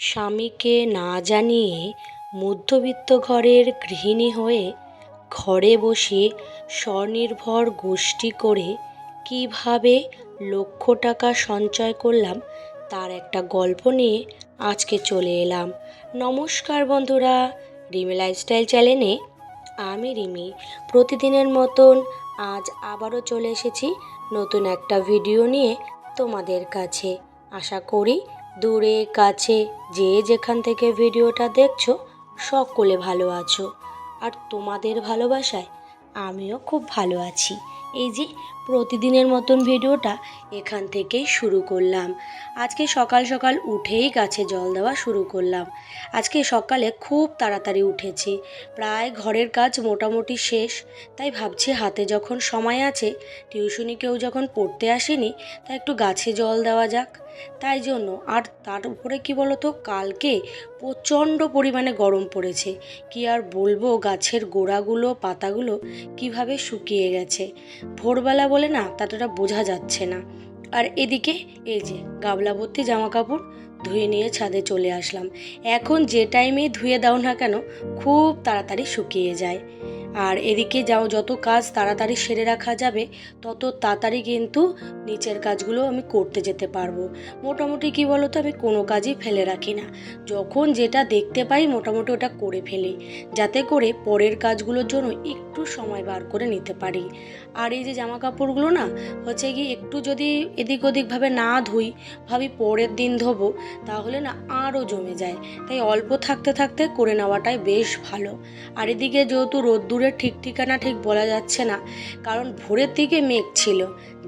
স্বামীকে না জানিয়ে মধ্যবিত্ত ঘরের গৃহিণী হয়ে ঘরে বসে স্বনির্ভর গোষ্ঠী করে কীভাবে লক্ষ টাকা সঞ্চয় করলাম তার একটা গল্প নিয়ে আজকে চলে এলাম। নমস্কার বন্ধুরা, রিমি লাইফস্টাইল চ্যানেলে আমি রিমি প্রতিদিনের মতন আজ আবারও চলে এসেছি নতুন একটা ভিডিও নিয়ে তোমাদের কাছে। আশা করি দূরে কাছে যে যেখান থেকে ভিডিওটা দেখছো সকলে ভালো আছো, আর তোমাদের ভালোবাসায় আমিও খুব ভালো আছি। এই যে প্রতিদিনের মতন ভিডিওটা এখান থেকেই শুরু করলাম। আজকে সকাল সকাল উঠেই গাছে জল দেওয়া শুরু করলাম। আজকে সকালে খুব তাড়াতাড়ি উঠেছি, প্রায় ঘরের কাজ মোটামুটি শেষ। তাই ভাবছি হাতে যখন সময় আছে, টিউশনি কেউ যখন পড়তে আসেনি, তাই একটু গাছে জল দেওয়া যাক। তাই জন্য, আর তার উপরে কি বলতো, কালকে প্রচণ্ড পরিমাণে গরম পড়েছে। কি আর বলবো, গাছের গোড়াগুলো পাতাগুলো কিভাবে শুকিয়ে গেছে। ভোরবেলা বলে না ততটা বোঝা যাচ্ছে না। আর এদিকে এই যে গাবলা ভর্তি জামা কাপড় ধুয়ে নিয়ে ছাদে চলে আসলাম। এখন যে টাইমে ধুয়ে দাও না কেন খুব তাড়াতাড়ি শুকিয়ে যায়। আর এদিকে যত কাজ তাড়াতাড়ি সেরে রাখা যাবে তত তাড়াতাড়ি কিন্তু নিচের কাজগুলো আমি করতে যেতে পারবো। মোটামুটি কি বলতো, আমি কোনো কাজই ফেলে রাখি না। যখন যেটা দেখতে পাই মোটামুটি ওটা করে ফেলি, যাতে করে পরের কাজগুলোর জন্য একটু সময় বার করে নিতে পারি। আর এই যে জামা কাপড়গুলো না হচ্ছে কি, একটু যদি এদিক ওদিকভাবে না ধুই, ভাবি পরের দিন ধোবো, তাহলে না আরও জমে যায়। তাই অল্প থাকতে থাকতে করে নেওয়াটাই বেশ ভালো। আর এদিকে যেহেতু রোদ্দুরের ঠিক ঠিকানা ঠিক বলা যাচ্ছে না, কারণ ভোরের দিকে মেঘ ছিল,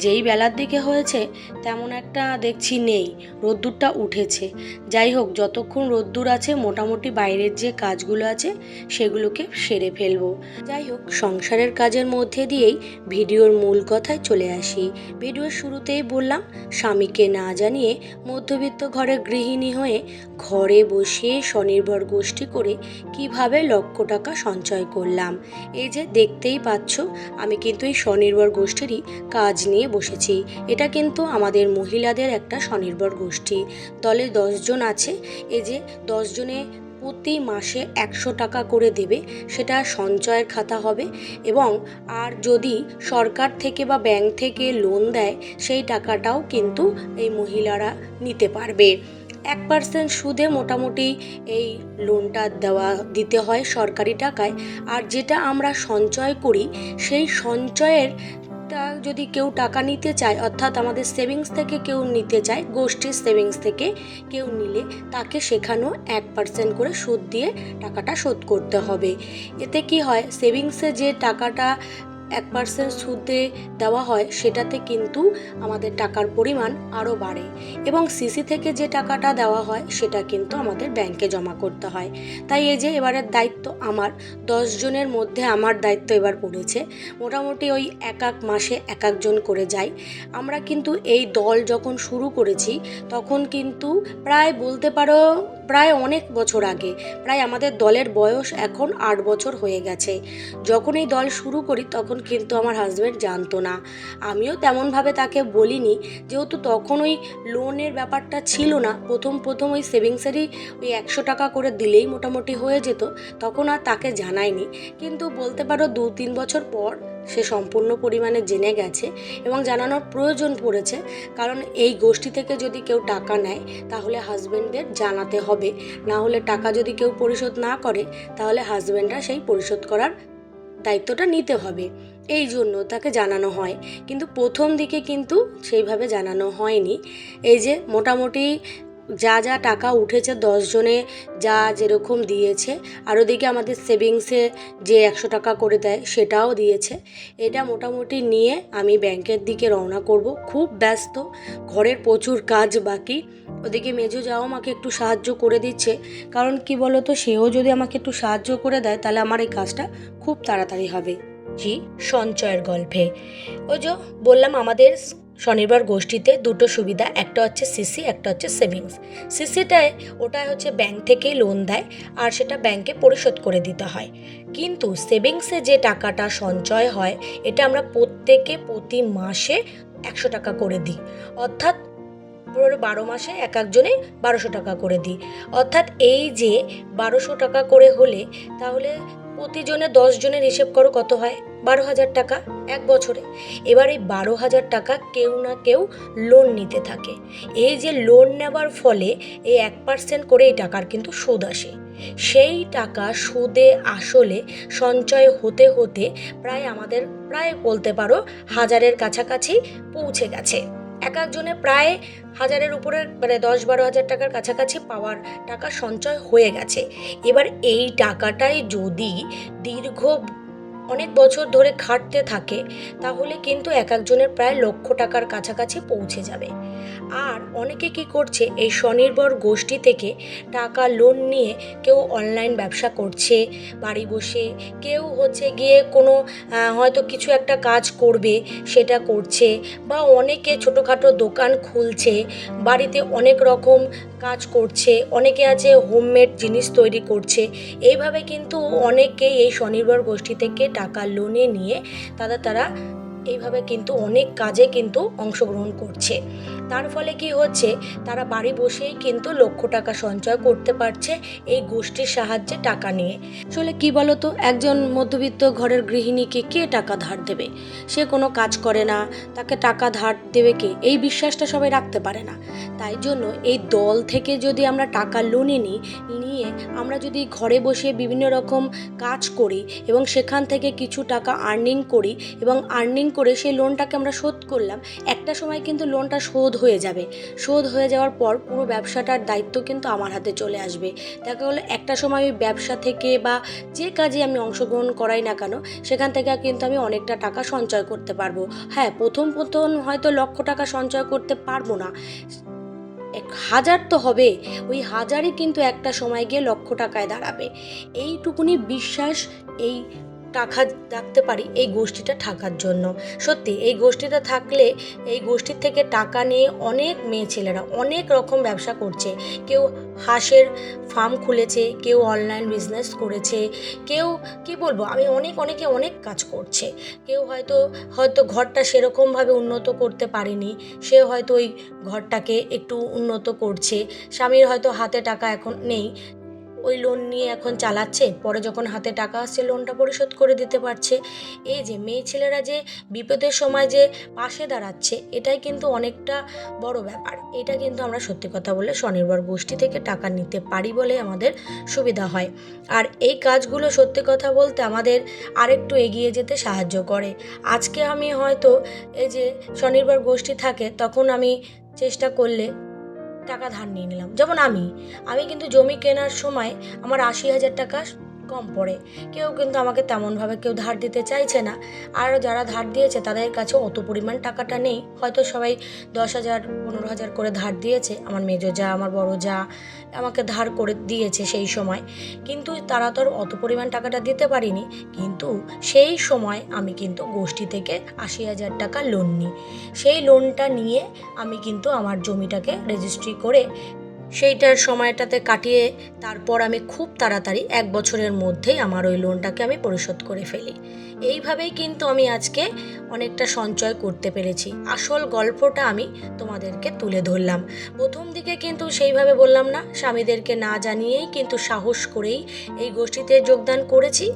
যেই বেলার দিকে হয়েছে তেমন একটা দেখছি নেই, রোদ্দুরটা উঠেছে। যাই হোক, যতক্ষণ রোদ্দুর আছে মোটামুটি বাইরের যে কাজগুলো আছে সেগুলোকে সেরে ফেলবো। যাই হোক, সংসারের কাজের মধ্যে দিয়েই ভিডিওর মূল কথায় চলে আসি। ভিডিওর শুরুতেই বললাম, স্বামীকে না জানিয়ে মধ্যবিত্ত ঘরের গৃহিণী হয়ে ঘরে বসে স্বনির্ভর গোষ্ঠী করে কিভাবে লক্ষ টাকা সঞ্চয় করলাম। এই যে দেখতেই পাচ্ছ, আমি কিন্তু এই স্বনির্ভর গোষ্ঠীরই কাজ নিয়ে বসেছি। এটা কিন্তু আমাদের মহিলাদের একটা স্বনির্ভর গোষ্ঠী। দলে 10 জন আছে। এই যে 10 জনে প্রতি মাসে 100 টাকা করে দেবে, সেটা সঞ্চয়ের খাতা হবে। এবং আর যদি সরকার থেকে বা ব্যাংক থেকে লোন দেয়, সেই টাকাটাও কিন্তু এই মহিলারা নিতে পারবে। 1% সুদে মোটামুটি এই লোনটা দিতে হয় সরকারি টাকায়। আর যেটা আমরা সঞ্চয় করি, সেই সঞ্চয়ের যদি কেউ টাকা নিতে চায়, অর্থাৎ আমাদের সেভিংস থেকে কেউ নিতে চায়, গোষ্ঠীর সেভিংস থেকে কেউ নিলে তাকে সেখানেও 1% করে সুদ দিয়ে টাকাটা শোধ করতে হবে। এতে কি হয়, সেভিংসে যে টাকাটা 1% সুদে দেওয়া হয় সেটাতে কিন্তু আমাদের টাকার পরিমাণ আরও বাড়ে। এবং সিসি থেকে যে টাকাটা দেওয়া হয় সেটা কিন্তু আমাদের ব্যাংকে জমা করতে হয়। তাই এই যে এবারের দায়িত্ব আমার, 10 জনের মধ্যে আমার দায়িত্ব এবার পড়েছে। মোটামুটি ওই এক মাসে এক একজন করে যাই। আমরা কিন্তু এই দল যখন শুরু করেছি তখন কিন্তু প্রায় বলতে পারো প্রায় অনেক বছর আগে, প্রায় আমাদের দলের বয়স এখন 8 বছর হয়ে গেছে। যখন এই দল শুরু করি তখন কিন্তু আমার হাজব্যান্ড জানতো না, আমিও তেমনভাবে তাকে বলিনি, যেহেতু তখন ওই লোনের ব্যাপারটা ছিল না। প্রথম ওই সেভিংসেরই ওই 100 টাকা করে দিলেই মোটামুটি হয়ে যেত, তখন আর তাকে জানাইনি। কিন্তু বলতে পারো 2-3 বছর পর সে সম্পূর্ণ পরিমাণে জেনে গেছে এবং জানানোর প্রয়োজন পড়েছে। কারণ এই গোষ্ঠী থেকে যদি কেউ টাকা নেয় তাহলে হাজব্যান্ডদের জানাতে হবে, না হলে টাকা যদি কেউ পরিশোধ না করে তাহলে হাজব্যান্ডরা সেই পরিশোধ করার দায়িত্বটা নিতে হবে। এই জন্য তাকে জানানো হয়, কিন্তু প্রথম দিকে কিন্তু সেইভাবে জানানো হয়নি। এই যে মোটামুটি যা টাকা উঠেছে 10 জনে যা যেরকম দিয়েছে, আর ওদিকে আমাদের সেভিংসে যে 100 টাকা করে দেয় সেটাও দিয়েছে। এটা মোটামুটি নিয়ে আমি ব্যাংকের দিকে রওনা করব। খুব ব্যস্ত, ঘরের প্রচুর কাজ বাকি। ওদিকে মেজো যাও আমাকে একটু সাহায্য করে দিচ্ছে, কারণ কি বলতো, সেও যদি আমাকে একটু সাহায্য করে দেয় তাহলে আমার এই কাজটা খুব তাড়াতাড়ি হবে। জি, সঞ্চয়ের গল্পে ওই যে বললাম, আমাদের স্বনির্ভর গোষ্ঠীতে দুটো সুবিধা, একটা হচ্ছে সিসি, একটা হচ্ছে সেভিংস। সিসিটায় ওটা হচ্ছে ব্যাংক থেকেই লোন দেয় আর সেটা ব্যাংকে পরিশোধ করে দিতে হয়। কিন্তু সেভিংসে যে টাকাটা সঞ্চয় হয়, এটা আমরা প্রত্যেকে প্রতি মাসে 100 টাকা করে দিই। অর্থাৎ পুরো 12 মাসে এক একজনে 1200 টাকা করে দিই। অর্থাৎ এই যে 1200 টাকা করে হলে তাহলে প্রতিজনে 10 জনের হিসেব করো কত হয়, 12,000 টাকা এক বছরে। এবার এই 12,000 টাকা কেউ না কেউ লোন নিতে থাকে। এই যে লোন নেবার ফলে এই 1% করে এই টাকার কিন্তু সুদ আসে। সেই টাকা সুদে আসলে সঞ্চয় হতে হতে প্রায় বলতে পারো 1000-এর কাছাকাছি পৌঁছে গেছে। এক একজনে প্রায় 1000-এর উপরে, মানে 10-12 হাজার টাকার কাছাকাছি পাওয়ার টাকা সঞ্চয় হয়ে গেছে। এবার এই টাকাটাই যদি দীর্ঘ অনেক বছর ধরে খাটতে থাকে তাহলে কিন্তু এক একজনের প্রায় 1,00,000 টাকার কাছাকাছি পৌঁছে যাবে। আর অনেকে কি করছে, এই স্বনির্ভর গোষ্ঠী থেকে টাকা লোন নিয়ে কেউ অনলাইন ব্যবসা করছে বাড়ি বসে, কেউ হচ্ছে গিয়ে কোনো হয়তো কিছু একটা কাজ করবে সেটা করছে, বা অনেকে ছোটোখাটো দোকান খুলছে, বাড়িতে অনেক রকম কাজ করছে, অনেকে আছে হোমমেড জিনিস তৈরি করছে। এইভাবে কিন্তু অনেকেই এই স্বনির্ভর গোষ্ঠী থেকে টাকা লোনে নিয়ে তারা এইভাবে কিন্তু অনেক কাজে কিন্তু অংশগ্রহণ করছে। তার ফলে কি হচ্ছে, তারা বাড়ি বসেই কিন্তু 1,00,000 টাকা সঞ্চয় করতে পারছে এই গোষ্ঠীর সাহায্যে টাকা নিয়ে। আসলে কি বলতো, একজন মধ্যবিত্ত ঘরের গৃহিণীকে কে টাকা ধার দেবে? সে কোনো কাজ করে না, তাকে টাকা ধার দেবে কে? এই বিশ্বাসটা সবাই রাখতে পারে না। তাই জন্য এই দল থেকে যদি আমরা টাকা লোনে নিয়ে আমরা যদি ঘরে বসে বিভিন্ন রকম কাজ করি এবং সেখান থেকে কিছু টাকা আর্নিং করি এবং আর্নিং করে সেই লোনটাকে আমরা শোধ করলাম, একটা সময় কিন্তু লোনটা শোধ হয়ে যাবে। শোধ হয়ে যাওয়ার পর পুরো ব্যবসাটার দায়িত্ব কিন্তু আমার হাতে চলে আসবে। দেখা গেলো একটা সময় ওই ব্যবসা থেকে বা যে কাজে আমি অংশগ্রহণ করাই না কেন সেখান থেকে কিন্তু আমি অনেকটা টাকা সঞ্চয় করতে পারবো। হ্যাঁ, প্রথম হয়তো 1,00,000 টাকা সঞ্চয় করতে পারবো না, 1,000 তো হবে, ওই 1,000-ই কিন্তু একটা সময় গিয়ে 1,00,000 টাকায় দাঁড়াবে। এইটুকুনি বিশ্বাস এই টাকা রাখতে পারি এই গোষ্ঠীটা থাকার জন্য। সত্যি এই গোষ্ঠীটা থাকলে এই গোষ্ঠীর থেকে টাকা নিয়ে অনেক মেয়ে ছেলেরা অনেক রকম ব্যবসা করছে। কেউ হাঁসের ফার্ম খুলেছে, কেউ অনলাইন বিজনেস করেছে, কেউ কি বলবো আমি অনেকে অনেক কাজ করছে। কেউ হয়তো ঘরটা সেরকমভাবে উন্নত করতে পারেনি, সে হয়তো ওই ঘরটাকে একটু উন্নত করছে। স্বামীর হয়তো হাতে টাকা এখন নেই, ওই লোন নিয়ে এখন চালাচ্ছে, পরে যখন হাতে টাকা আসছে লোনটা পরিশোধ করে দিতে পারছে। এই যে মেয়ে ছেলেরা যে বিপদের সময় যে পাশে দাঁড়াচ্ছে, এটাই কিন্তু অনেকটা বড় ব্যাপার। এটা কিন্তু আমরা সত্যি কথা বলে স্বনির্ভর গোষ্ঠী থেকে টাকা নিতে পারি বলে আমাদের সুবিধা হয়। আর এই কাজগুলো সত্যি কথা বলতে আমাদের আরেকটু এগিয়ে যেতে সাহায্য করে। আজকে আমি হয়তো এই যে স্বনির্ভর গোষ্ঠী থাকে তখন আমি চেষ্টা করলে টাকা ধার নিয়ে নিলাম, যেমন আমি কিন্তু জমি কেনার সময় আমার 80,000 টাকা কম পড়ে। কেউ কিন্তু আমাকে তেমনভাবে কেউ ধার দিতে চাইছে না। আর যারা ধার দিয়েছে তাদের কাছে অত পরিমাণ টাকাটা নেই, হয়তো সবাই 10,000 15,000 করে ধার দিয়েছে। আমার মেজো যা, আমার বড় যা আমাকে ধার করে দিয়েছে সেই সময়, কিন্তু তারা তো আর অত পরিমাণ টাকাটা দিতে পারিনি। কিন্তু সেই সময় আমি কিন্তু গোষ্ঠী থেকে 80,000 টাকা লোন নিই। সেই লোনটা নিয়ে আমি কিন্তু আমার জমিটাকে রেজিস্ট্রি করে সেইটার সময়টাতে কাটিয়ে তারপর আমি খুব তাড়াতাড়ি 1 বছরের মধ্যেই আমার ওই লোনটাকে আমি পরিশোধ করে ফেলি। এইভাবেই কিন্তু আমি আজকে অনেকটা সঞ্চয় করতে পেরেছি। আসল গল্পটা আমি তোমাদেরকে তুলে ধরলাম। প্রথম দিকে কিন্তু সেইভাবে বললাম না, স্বামীদেরকে না জানিয়েই কিন্তু সাহস করেই এই গোষ্ঠীতে যোগদান করেছি।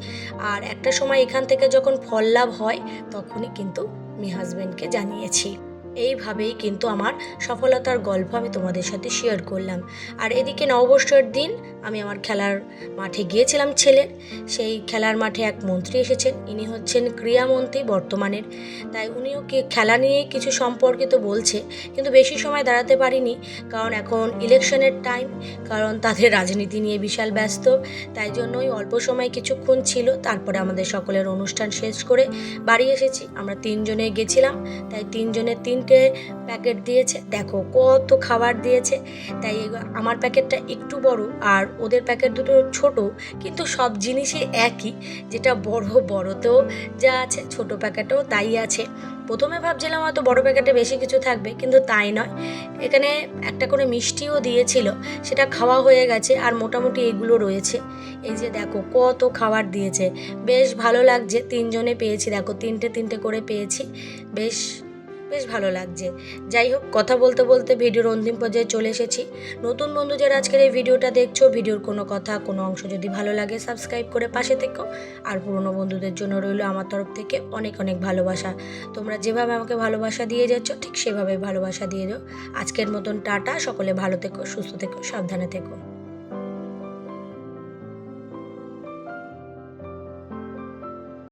আর একটা সময় এখান থেকে যখন ফল লাভ হয় তখনই কিন্তু আমি হাজব্যান্ডকে জানিয়েছি। এইভাবেই কিন্তু আমার সফলতার গল্প আমি তোমাদের সাথে শেয়ার করলাম। আর এদিকে নববর্ষের দিন আমি আমার খেলার মাঠে গিয়েছিলাম ছেলের। সেই খেলার মাঠে এক মন্ত্রী এসেছেন, ইনি হচ্ছেন ক্রীড়ামন্ত্রী বর্তমানের। তাই উনিও খেলা নিয়ে কিছু সম্পর্কিত বলছে, কিন্তু বেশি সময় দাঁড়াতে পারিনি, কারণ এখন ইলেকশনের টাইম, কারণ তাদের রাজনীতি নিয়ে বিশাল ব্যস্ত। তাই জন্যই অল্প সময় কিছুক্ষণ ছিল, তারপরে আমাদের সকলের অনুষ্ঠান শেষ করে বাড়ি এসেছি। আমরা 3 জনে গেছিলাম, তাই 3 জনের 3টে প্যাকেট দিয়েছে। দেখো কত খাবার দিয়েছে। তাই আমার প্যাকেটটা একটু বড় আর ওদের প্যাকেট দুটো ছোট, কিন্তু সব জিনিসই একই, যেটা বড়তেও যা আছে ছোট প্যাকেটেও তাই আছে। প্রথমে ভাবছিলাম হয়তো বড় প্যাকেটে বেশি কিছু থাকবে, কিন্তু তাই নয়। এখানে একটা করে মিষ্টিও দিয়েছিল, সেটা খাওয়া হয়ে গেছে, আর মোটামুটি এগুলো রয়েছে। এই যে দেখো কত খাবার দিয়েছে, বেশ ভালো লাগছে। 3 জনে পেয়েছি, দেখো 3টে করে পেয়েছি, বেশ বেশ ভালো লাগছে। যাই হোক, কথা বলতে বলতে ভিডিওর অন্তিম পর্যায়ে চলে এসেছি। নতুন বন্ধু যারা আজকের এই ভিডিওটা দেখছো, ভিডিওর কোনো কথা কোনো অংশ যদি ভালো লাগে সাবস্ক্রাইব করে পাশে থেকো। আর পুরনো বন্ধুদের জন্য রইলো আমার তরফ থেকে অনেক অনেক ভালোবাসা। তোমরা যেভাবে আমাকে ভালোবাসা দিয়ে যাচ্ছ ঠিক সেভাবে ভালোবাসা দিয়ে যাও। আজকের মতন টাটা, সকলে ভালো থেকো, সুস্থ থেকো, সাবধানে থেকো।